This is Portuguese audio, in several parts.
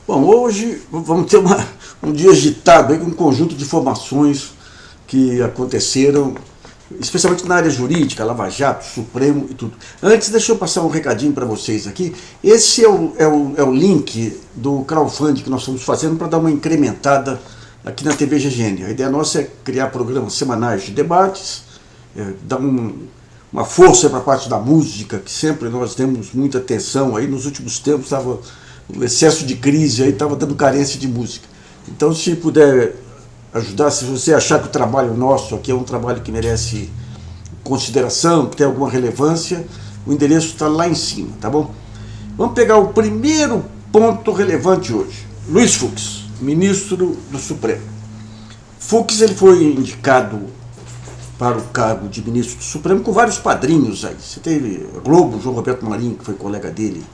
Bom, hoje vamos ter um dia agitado aí, com um conjunto de informações que aconteceram, especialmente na área jurídica, Lava Jato, Supremo e tudo. Antes, deixa eu passar um recadinho para vocês aqui. Esse é o link do crowdfunding que nós estamos fazendo para dar uma incrementada aqui na TV GGN. A ideia nossa é criar programas semanais de debates, dar uma força para a parte da música, que sempre nós temos muita atenção aí. Nos últimos tempos estava o excesso de crise aí, estava dando carência de música. Então, se puder ajudar, se você achar que o trabalho nosso aqui é um trabalho que merece consideração, que tem alguma relevância, o endereço está lá em cima, tá bom? Vamos pegar o primeiro ponto relevante hoje. Luiz Fux, ministro do Supremo. Fux, ele foi indicado para o cargo de ministro do Supremo com vários padrinhos aí. Você teve a Globo, João Roberto Marinho, que foi colega dele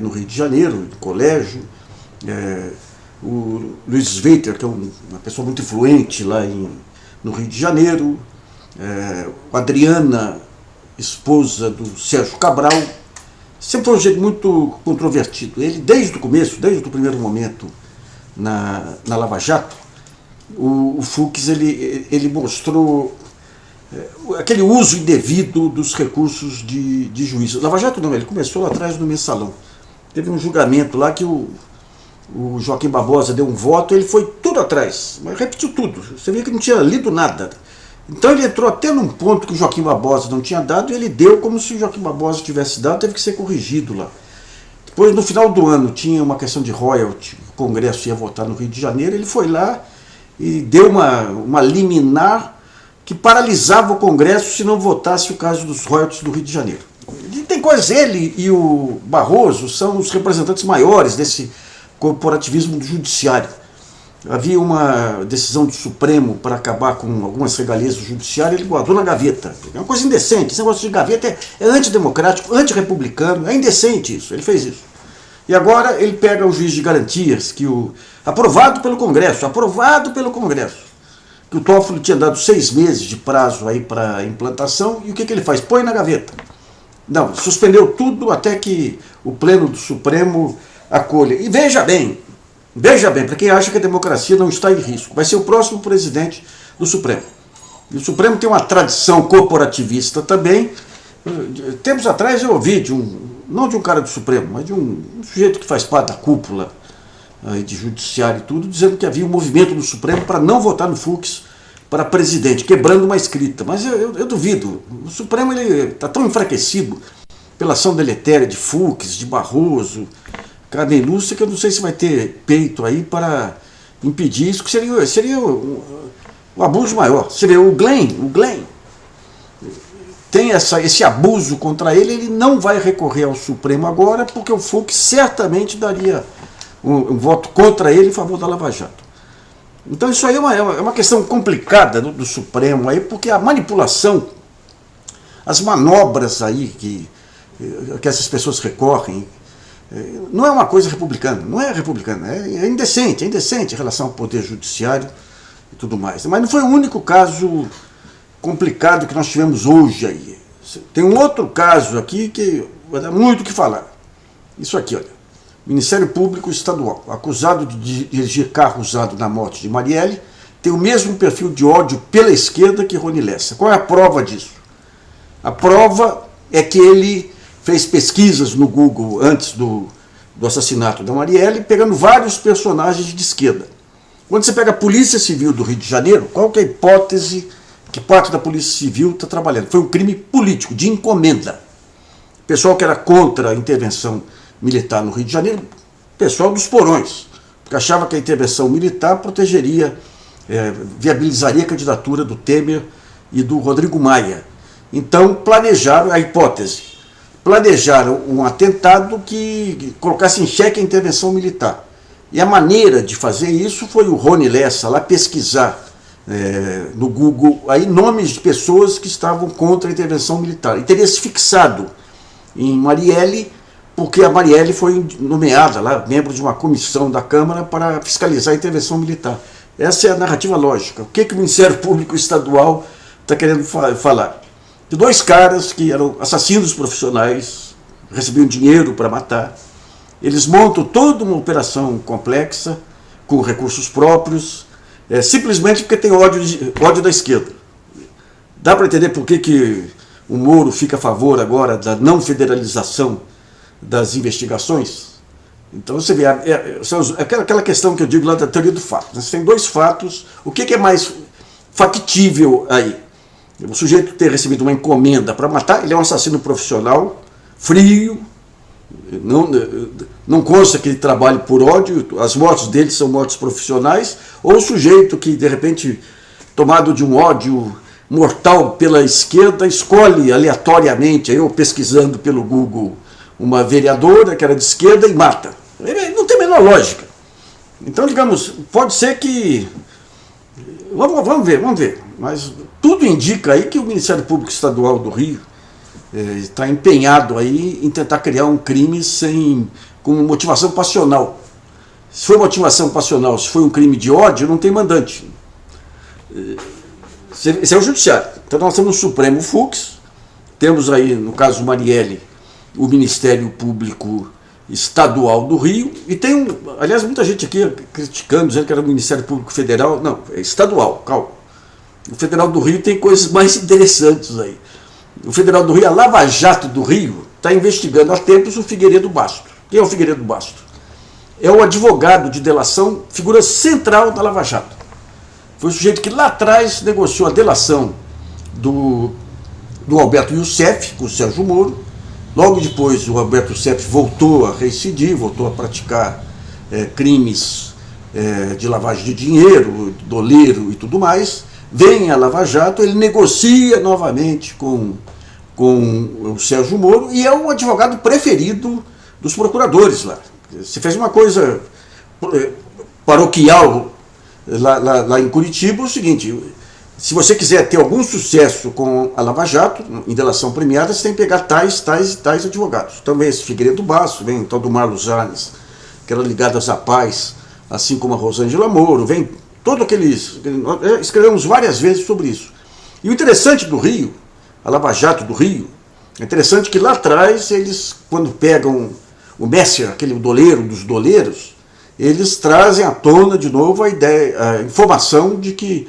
no Rio de Janeiro, no colégio, o Luiz Sveiter, que é uma pessoa muito influente lá no Rio de Janeiro, a Adriana, esposa do Sérgio Cabral. Sempre foi um jeito muito controvertido. Ele, desde o começo, desde o primeiro momento na Lava Jato, o Fux ele mostrou aquele uso indevido dos recursos de juízo. Lava Jato não, ele começou lá atrás no Mensalão. Teve um julgamento lá que o Joaquim Barbosa deu um voto, ele foi tudo atrás, mas repetiu tudo. Você vê que não tinha lido nada. Então ele entrou até num ponto que o Joaquim Barbosa não tinha dado e ele deu como se o Joaquim Barbosa tivesse dado, teve que ser corrigido lá. Depois, no final do ano, tinha uma questão de royalty, o Congresso ia votar no Rio de Janeiro, ele foi lá e deu uma liminar que paralisava o Congresso se não votasse o caso dos royalties do Rio de Janeiro. E tem coisas, ele e o Barroso são os representantes maiores desse corporativismo do judiciário. Havia uma decisão do Supremo para acabar com algumas regalias do judiciário, ele guardou na gaveta. É uma coisa indecente, esse negócio de gaveta é antidemocrático, antirrepublicano, é indecente isso, ele fez isso. E agora ele pega o juiz de garantias, aprovado pelo Congresso, que o Toffoli tinha dado 6 meses de prazo aí para implantação, e o que ele faz? Põe na gaveta. Não, suspendeu tudo até que o Pleno do Supremo acolha. E veja bem, para quem acha que a democracia não está em risco, vai ser o próximo presidente do Supremo. E o Supremo tem uma tradição corporativista também. Tempos atrás eu ouvi não de um cara do Supremo, mas de um sujeito que faz parte da cúpula de judiciário e tudo, dizendo que havia um movimento no Supremo para não votar no Fux para presidente, quebrando uma escrita. Mas eu duvido. O Supremo está tão enfraquecido pela ação deletéria de Fux, de Barroso, Carmen Lúcia, que eu não sei se vai ter peito aí para impedir isso, que seria um abuso maior. Você vê, o Glenn tem esse abuso contra ele não vai recorrer ao Supremo agora, porque o Fux certamente daria um voto contra ele em favor da Lava Jato. Então isso aí é uma questão complicada do Supremo, aí, porque a manipulação, as manobras aí que essas pessoas recorrem, não é uma coisa republicana, não é republicana, é indecente em relação ao poder judiciário e tudo mais. Mas não foi o único caso complicado que nós tivemos hoje aí. Tem um outro caso aqui que vai dar muito o que falar. Isso aqui, olha. Ministério Público Estadual, acusado de dirigir carro usado na morte de Marielle, tem o mesmo perfil de ódio pela esquerda que Rony Lessa. Qual é a prova disso? A prova é que ele fez pesquisas no Google antes do assassinato da Marielle, pegando vários personagens de esquerda. Quando você pega a Polícia Civil do Rio de Janeiro, qual que é a hipótese que parte da Polícia Civil está trabalhando? Foi um crime político, de encomenda. O pessoal que era contra a intervenção militar no Rio de Janeiro, pessoal dos porões, porque achava que a intervenção militar protegeria, viabilizaria a candidatura do Temer e do Rodrigo Maia. Então planejaram a hipótese. Planejaram um atentado que colocasse em xeque a intervenção militar. E a maneira de fazer isso foi o Rony Lessa lá pesquisar no Google aí nomes de pessoas que estavam contra a intervenção militar. E teria se fixado em Marielle, porque a Marielle foi nomeada lá, membro de uma comissão da Câmara para fiscalizar a intervenção militar. Essa é a narrativa lógica. O que o Ministério Público Estadual está querendo falar? De 2 caras que eram assassinos profissionais, recebiam dinheiro para matar, Eles montam toda uma operação complexa, com recursos próprios, simplesmente porque tem ódio da esquerda. Dá para entender por que o Moro fica a favor agora da não federalização das investigações? Então você vê, aquela questão que eu digo lá da teoria do fato. Você tem dois fatos, o que é mais factível aí? O sujeito ter recebido uma encomenda para matar, ele é um assassino profissional, frio, não consta que ele trabalhe por ódio, as mortes dele são mortes profissionais, ou o sujeito que, de repente, tomado de um ódio mortal pela esquerda, escolhe aleatoriamente, eu pesquisando pelo Google, uma vereadora que era de esquerda e mata. Não tem a menor lógica. Então, digamos, pode ser que... Vamos ver. Mas tudo indica aí que o Ministério Público Estadual do Rio está empenhado aí em tentar criar um crime com motivação passional. Se foi motivação passional, se foi um crime de ódio, não tem mandante. Esse é o judiciário. Então nós temos o Supremo Fux, temos aí, no caso Marielle, o Ministério Público Estadual do Rio, e tem aliás, muita gente aqui criticando, dizendo que era o Ministério Público Federal. Não, é estadual, calma. O Federal do Rio tem coisas mais interessantes aí. O Federal do Rio, a Lava Jato do Rio, está investigando há tempos o Figueiredo Basto. Quem é o Figueiredo Basto? É o advogado de delação, figura central da Lava Jato. Foi o sujeito que lá atrás negociou a delação do Alberto Youssef com o Sérgio Moro. Logo depois o Alberto Youssef voltou a reincidir, voltou a praticar crimes de lavagem de dinheiro, doleiro e tudo mais. Vem a Lava Jato, ele negocia novamente com o Sérgio Moro e é o advogado preferido dos procuradores lá. Se fez uma coisa paroquial lá em Curitiba, é o seguinte: se você quiser ter algum sucesso com a Lava Jato, em delação premiada, você tem que pegar tais e tais advogados. Então vem esse Figueiredo Basto, vem o tal do Marlos Arnes, que era ligado às Paz, assim como a Rosângela Moro, vem todo aqueles... Escrevemos várias vezes sobre isso. E o interessante do Rio, a Lava Jato do Rio, é interessante que lá atrás, eles, quando pegam o Messer, aquele doleiro dos doleiros, eles trazem à tona de novo a informação de que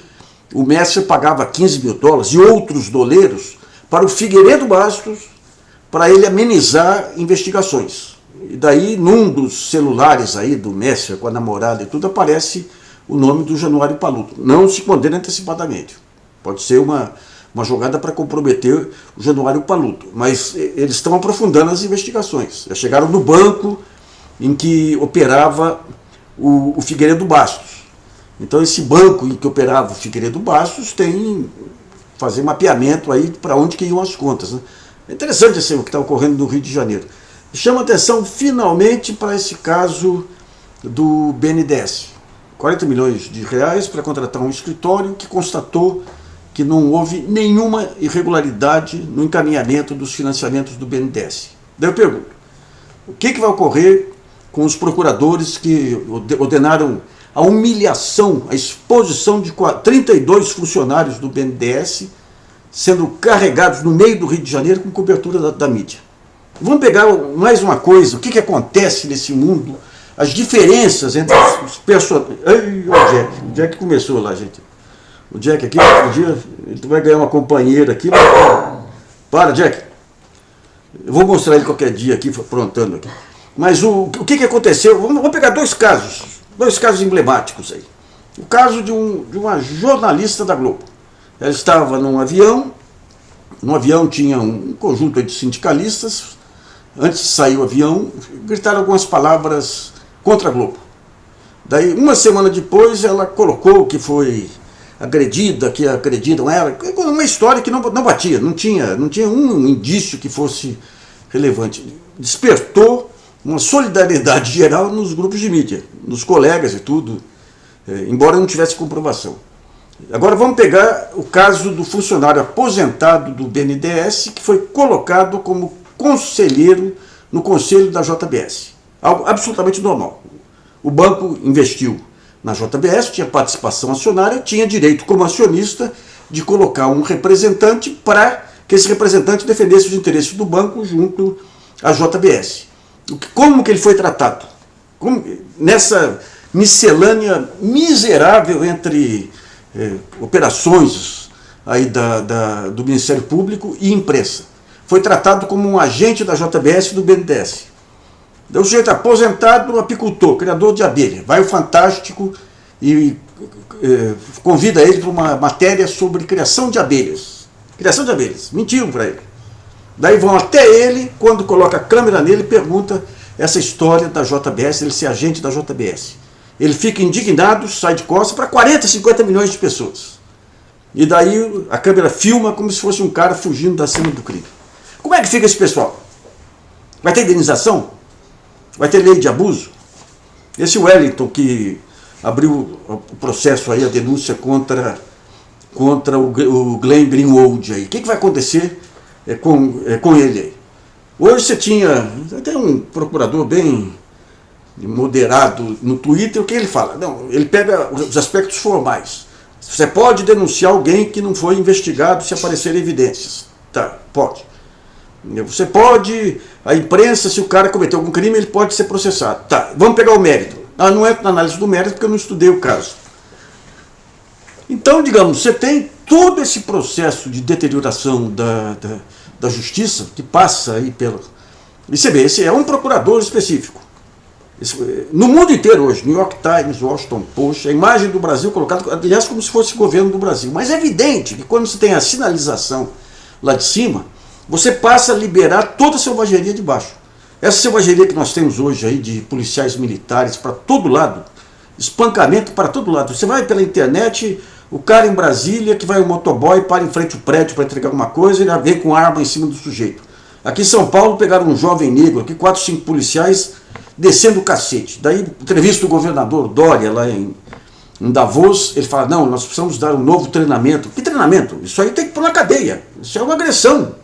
o Messer pagava $15.000 e outros doleiros para o Figueiredo Bastos, para ele amenizar investigações. E daí, num dos celulares aí do Messer, com a namorada e tudo, aparece o nome do Januário Paludo. Não se condena antecipadamente. Pode ser uma jogada para comprometer o Januário Paludo. Mas eles estão aprofundando as investigações. Já chegaram no banco em que operava o Figueiredo Bastos. Então esse banco em que operava o Figueiredo Bastos tem fazer mapeamento aí para onde que iam as contas, né? É interessante assim, o que está ocorrendo no Rio de Janeiro. Chama atenção finalmente para esse caso do BNDES. 40 milhões de reais para contratar um escritório que constatou que não houve nenhuma irregularidade no encaminhamento dos financiamentos do BNDES. Daí eu pergunto, o que vai ocorrer com os procuradores que ordenaram a humilhação, a exposição de 32 funcionários do BNDES sendo carregados no meio do Rio de Janeiro com cobertura da mídia? Vamos pegar mais uma coisa, o que acontece nesse mundo, as diferenças entre os personagens. O Jack começou lá, gente. O Jack aqui, um dia, ele vai ganhar uma companheira aqui. Para, Jack. Eu vou mostrar ele qualquer dia aqui, aprontando aqui. Mas o que aconteceu? Vamos pegar dois casos emblemáticos aí. O caso de uma jornalista da Globo. Ela estava num avião, no avião tinha um conjunto de sindicalistas. Antes de sair o avião, gritaram algumas palavras contra a Globo. Daí, uma semana depois, ela colocou que foi agredida, que agrediram ela, uma história que não batia, não tinha um indício que fosse relevante. Despertou uma solidariedade geral nos grupos de mídia, nos colegas e tudo, embora não tivesse comprovação. Agora vamos pegar o caso do funcionário aposentado do BNDES, que foi colocado como conselheiro no conselho da JBS. Algo absolutamente normal. O banco investiu na JBS, tinha participação acionária, tinha direito como acionista de colocar um representante para que esse representante defendesse os interesses do banco junto à JBS. Como que ele foi tratado? Nessa miscelânea miserável entre operações aí do Ministério Público e imprensa. Foi tratado como um agente da JBS e do BNDES. O sujeito aposentado, apicultor, criador de abelha. Vai o Fantástico e convida ele para uma matéria sobre criação de abelhas. Criação de abelhas. Mentiram para ele. Daí vão até ele, quando coloca a câmera nele, pergunta essa história da JBS, ele ser agente da JBS. Ele fica indignado, sai de costas para 40, 50 milhões de pessoas. E daí a câmera filma como se fosse um cara fugindo da cena do crime. Como é que fica esse pessoal? Vai ter indenização? Vai ter lei de abuso? Esse Wellington que abriu o processo aí, a denúncia contra o Glenn Greenwald aí. O que vai acontecer com ele aí? Hoje você tinha até um procurador bem moderado no Twitter, o que ele fala? Não, ele pega os aspectos formais. Você pode denunciar alguém que não foi investigado se aparecerem evidências. Tá, pode. Você pode, a imprensa, se o cara cometeu algum crime, ele pode ser processado. Tá, vamos pegar o mérito. Não entro na análise do mérito porque eu não estudei o caso. Então, digamos, você tem todo esse processo de deterioração da justiça que passa aí pelo... E você vê, esse é um procurador específico. No mundo inteiro hoje, New York Times, Washington Post, a imagem do Brasil colocada, aliás, como se fosse o governo do Brasil. Mas é evidente que quando você tem a sinalização lá de cima, você passa a liberar toda a selvageria de baixo. Essa selvageria que nós temos hoje aí de policiais militares para todo lado, espancamento para todo lado. Você vai pela internet, o cara em Brasília que vai um motoboy, para em frente ao prédio para entregar alguma coisa, ele vem com arma em cima do sujeito. Aqui em São Paulo pegaram um jovem negro, aqui 4, 5 policiais descendo o cacete. Daí entrevista o governador Dória lá em Davos, ele fala, não, nós precisamos dar um novo treinamento. Que treinamento? Isso aí tem que pôr na cadeia, isso é uma agressão.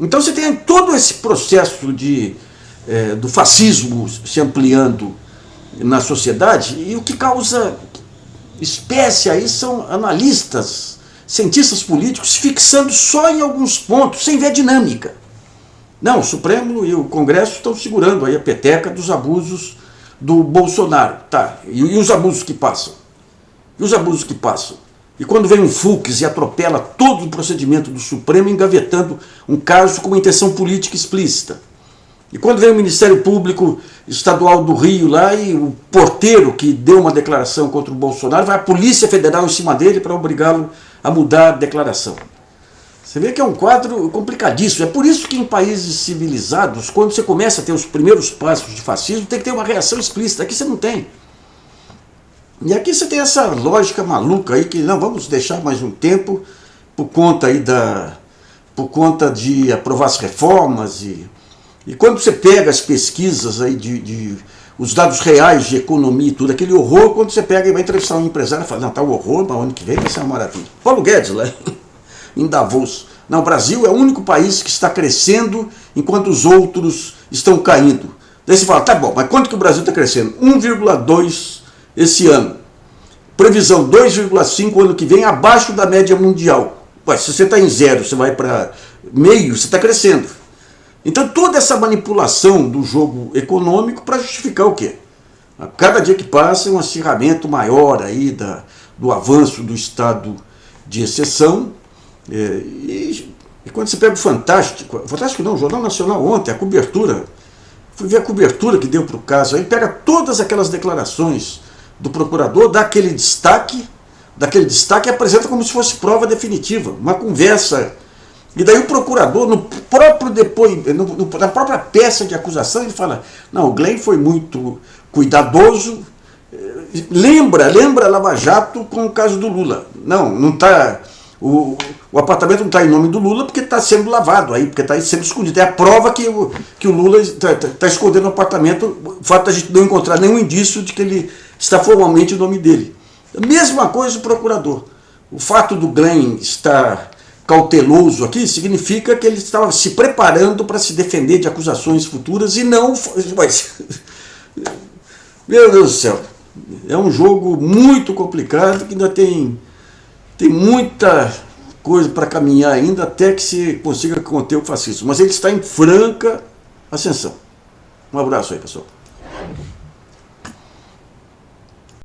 Então você tem todo esse processo do fascismo se ampliando na sociedade, e o que causa espécie aí são analistas, cientistas políticos fixando só em alguns pontos, sem ver a dinâmica. Não, o Supremo e o Congresso estão segurando aí a peteca dos abusos do Bolsonaro. Tá, e os abusos que passam? E os abusos que passam? E quando vem um Fux e atropela todo o procedimento do Supremo, engavetando um caso com uma intenção política explícita. E quando vem o Ministério Público Estadual do Rio lá e o porteiro que deu uma declaração contra o Bolsonaro, vai a Polícia Federal em cima dele para obrigá-lo a mudar a declaração. Você vê que é um quadro complicadíssimo. É por isso que em países civilizados, quando você começa a ter os primeiros passos de fascismo, tem que ter uma reação explícita. Aqui você não tem. E aqui você tem essa lógica maluca aí que não, vamos deixar mais um tempo por conta aí de aprovar as reformas e quando você pega as pesquisas aí os dados reais de economia e tudo, aquele horror, quando você pega e vai entrevistar um empresário e fala, não, tá o horror, mas ano que vem vai ser uma maravilha. Paulo Guedes lá em Davos. Não, o Brasil é o único país que está crescendo enquanto os outros estão caindo. Daí você fala, tá bom, mas quanto que o Brasil está crescendo? 1,2 esse ano. Previsão 2,5 ano que vem, abaixo da média mundial. Ué, se você está em zero, você vai para meio, você está crescendo. Então toda essa manipulação do jogo econômico para justificar o quê? A cada dia que passa é um acirramento maior aí do avanço do estado de exceção. E quando você pega o Fantástico não, o Jornal Nacional ontem, a cobertura, fui ver a cobertura que deu para o caso, aí pega todas aquelas declarações do procurador, dá aquele destaque e apresenta como se fosse prova definitiva, uma conversa. E daí o procurador, no próprio na própria peça de acusação, ele fala, não, o Glenn foi muito cuidadoso, lembra a Lava Jato com o caso do Lula. Não está... O apartamento não está em nome do Lula porque está sendo lavado aí, porque está sendo escondido. É a prova que o Lula está escondendo o apartamento, o fato de a gente não encontrar nenhum indício de que ele está formalmente em nome dele. A mesma coisa o procurador. O fato do Glenn estar cauteloso aqui significa que ele estava se preparando para se defender de acusações futuras e não... Mas, meu Deus do céu, é um jogo muito complicado que ainda tem muita coisa para caminhar ainda até que se consiga conter o fascismo. Mas ele está em franca ascensão. Um abraço aí, pessoal.